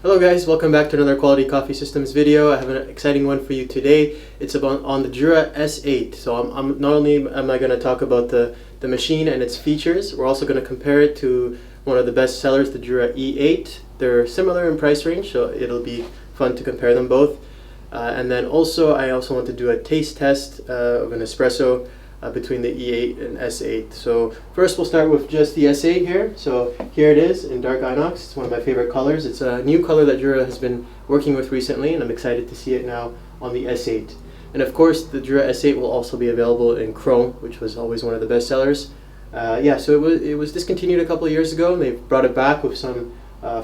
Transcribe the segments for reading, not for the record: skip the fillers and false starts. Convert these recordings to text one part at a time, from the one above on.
Hello guys, welcome back to another Quality Coffee Systems video. I have an exciting one for you today. It's about on the JURA S8. So I'm not only am I going to talk about the machine and its features, we're also going to compare it to one of the best sellers, the JURA E8. They're similar in price range, so it'll be fun to compare them both. And then I also want to do a taste test of an espresso between the E8 and S8. So first we'll start with just the S8 here. So here it is in dark Inox. It's one of my favorite colors. It's a new color that JURA has been working with recently, and I'm excited to see it now on the S8. And of course the JURA S8 will also be available in chrome, which was always one of the best sellers. So it was discontinued a couple of years ago, and they've brought it back with some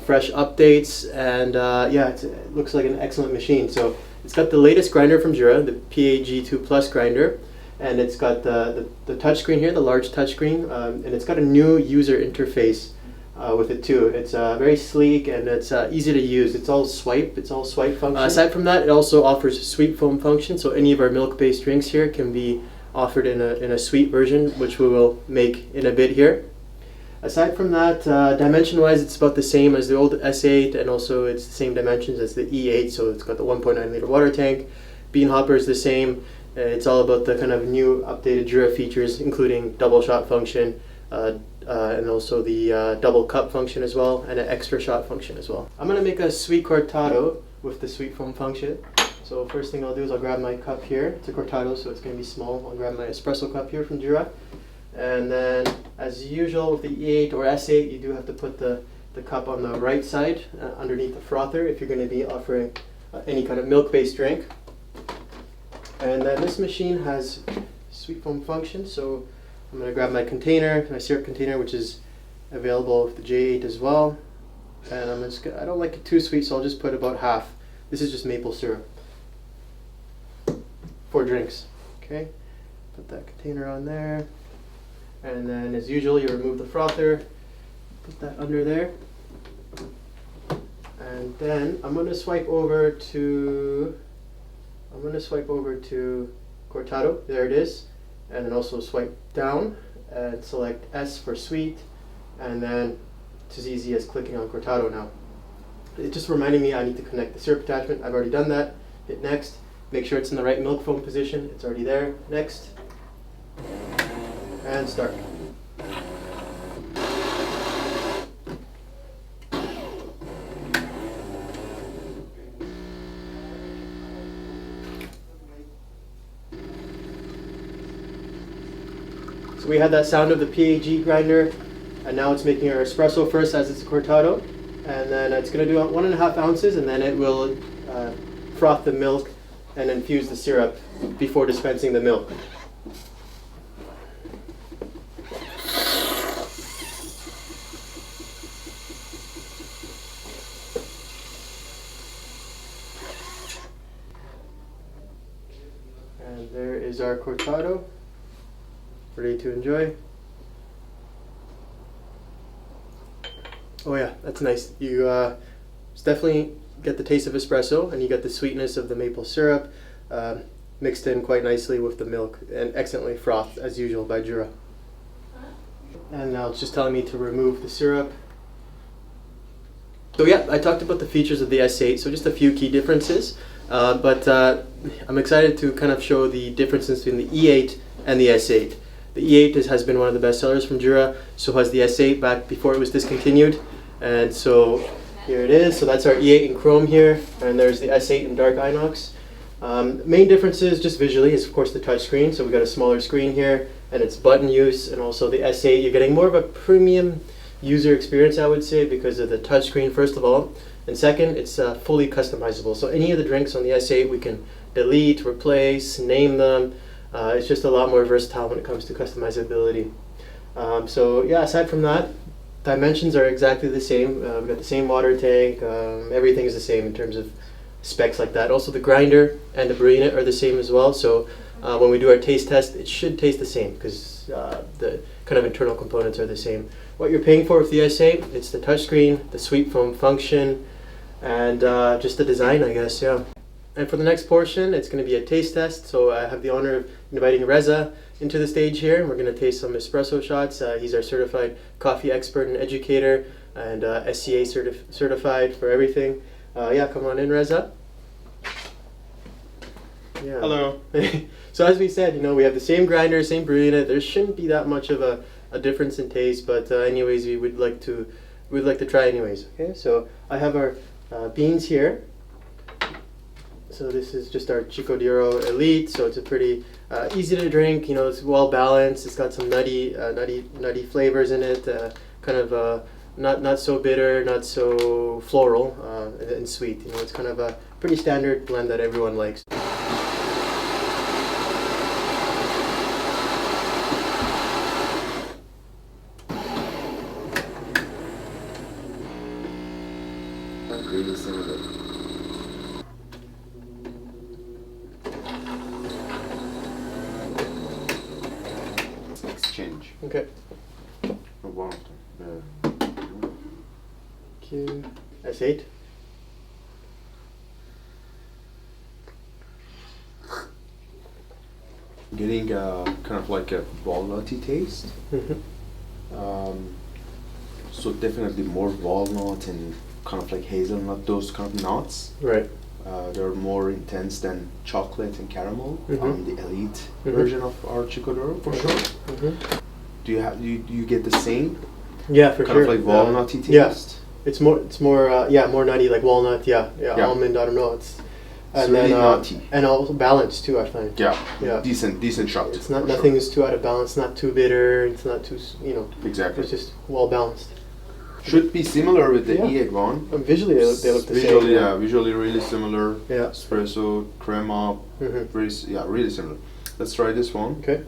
fresh updates, and it looks like an excellent machine. So it's got the latest grinder from JURA, the PAG2 Plus grinder. And it's got the touchscreen here, the large touchscreen, and it's got a new user interface with it too. It's very sleek and it's easy to use. It's all swipe function. Aside from that, it also offers sweet foam function, so any of our milk-based drinks here can be offered in a sweet version, which we will make in a bit here. Aside from that, dimension-wise, it's about the same as the old S8, and also it's the same dimensions as the E8, so it's got the 1.9 liter water tank. Bean hopper is the same. It's all about the kind of new updated JURA features, including double shot function and also the double cup function as well, and an extra shot function as well. I'm going to make a sweet cortado with the sweet foam function. So first thing I'll do is I'll grab my cup here. It's a cortado, so it's going to be small. I'll grab my espresso cup here from JURA. And then, as usual with the E8 or S8, you do have to put the cup on the right side underneath the frother if you're going to be offering any kind of milk-based drink. And then this machine has sweet foam function, so I'm going to grab my container, my syrup container, which is available with the J8 as well. And I don't like it too sweet, so I'll just put about half. This is just maple syrup. 4 drinks. Okay, put that container on there. And then, as usual, you remove the frother, put that under there. And then I'm going to swipe over to cortado. There it is. And then also swipe down and select S for sweet, and then it's as easy as clicking on cortado now. It's just reminding me I need to connect the syrup attachment. I've already done that. Hit next. Make sure it's in the right milk foam position. It's already there. Next. And start. So we had that sound of the PAG grinder, and now it's making our espresso first as it's a cortado, and then it's going to do 1.5 ounces, and then it will froth the milk and infuse the syrup before dispensing the milk. And there is our cortado, ready to enjoy. Oh yeah, that's nice. You definitely get the taste of espresso, and you get the sweetness of the maple syrup mixed in quite nicely with the milk, and excellently frothed as usual by JURA. And now it's just telling me to remove the syrup. So yeah, I talked about the features of the S8, so just a few key differences, but I'm excited to kind of show the differences between the E8 and the S8. The E8 has been one of the best sellers from JURA, so has the S8 back before it was discontinued. And so here it is. So that's our E8 in chrome here, and there's the S8 in dark Inox. Main differences just visually is of course the touchscreen. So we got a smaller screen here, and it's button use, and also the S8 you're getting more of a premium user experience, I would say, because of the touchscreen first of all, and second, it's fully customizable. So any of the drinks on the S8 we can delete, replace, name them. It's just a lot more versatile when it comes to customizability. So yeah, aside from that, dimensions are exactly the same. We've got the same water tank. Everything is the same in terms of specs like that. Also the grinder and the brew unit are the same as well. So when we do our taste test, it should taste the same because the kind of internal components are the same. What you're paying for with the S8, it's the touchscreen, the sweet foam function, and just the design, I guess, yeah. And for the next portion, it's going to be a taste test. So I have the honor of inviting Reza into the stage here. We're going to taste some espresso shots. He's our certified coffee expert and educator, and SCA certified for everything. Yeah, come on in, Reza. Yeah. Hello. So as we said, we have the same grinder, same brew unit. There shouldn't be that much of a difference in taste, but anyways, we'd like to try anyways. Okay, so I have our beans here. So this is just our JURA E8. So it's a pretty easy to drink. It's well balanced. It's got some nutty flavors in it. Kind of not so bitter, not so floral, and sweet. It's kind of a pretty standard blend that everyone likes. Really similar. Exchange. Okay. One of them. JURA S8. Getting kind of like a walnutty taste. So definitely more walnut and kind of like hazelnut, those kind of nuts. Right. They're more intense than chocolate and caramel on the elite version of our JURA for sure. Do you get the same? Yeah, for kind sure. Of like walnutty taste. Yeah. It's more more nutty, like walnut. Yeah. Almond. I don't know. It's really nutty and also balanced too, I find. Yeah. Yeah. Decent shot. It's not nothing is too out of balance. Not too bitter. It's not too Exactly. It's just well balanced. Should be similar with the E8 one. Visually, they look the same. Yeah, visually really similar. Yeah. Espresso, crema, really similar. Let's try this one. Okay.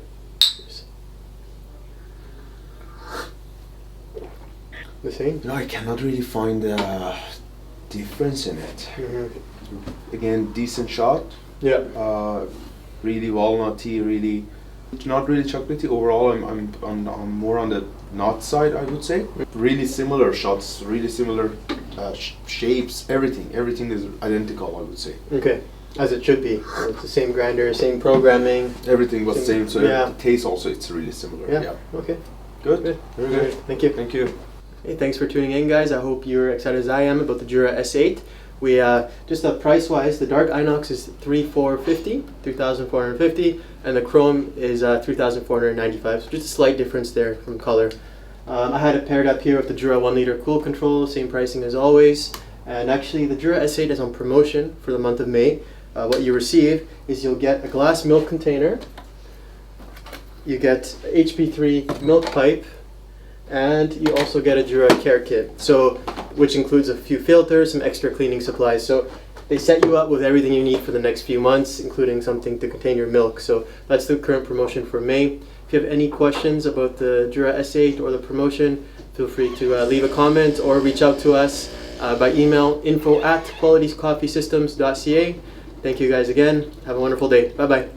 The same? No, I cannot really find a difference in it. Again, decent shot. Yeah. Really walnutty, really not really chocolatey. Overall, I'm more on the nut side, I would say. Really similar shots, really similar shapes. Everything is identical, I would say. Okay, as it should be. It's the same grinder, same programming. Everything was same, so yeah. the taste also it's really similar. Yeah. Okay. Good. Very good. Thank you. Thank you. Hey, thanks for tuning in, guys. I hope you're excited as I am about the JURA S8. We just price-wise, the dark Inox is $3,450, and the chrome is $3,495. So just a slight difference there from color. I had it paired up here with the JURA 1 liter cool control, same pricing as always. And actually, the JURA S8 is on promotion for the month of May. What you receive is you'll get a glass milk container, you get HP3 milk pipe, and you also get a JURA care kit, which includes a few filters, some extra cleaning supplies. So they set you up with everything you need for the next few months, including something to contain your milk. So that's the current promotion for May. If you have any questions about the JURA S8 or the promotion, feel free to leave a comment or reach out to us by email, info@qualitycoffeesystems.ca. Thank you guys again. Have a wonderful day. Bye-bye.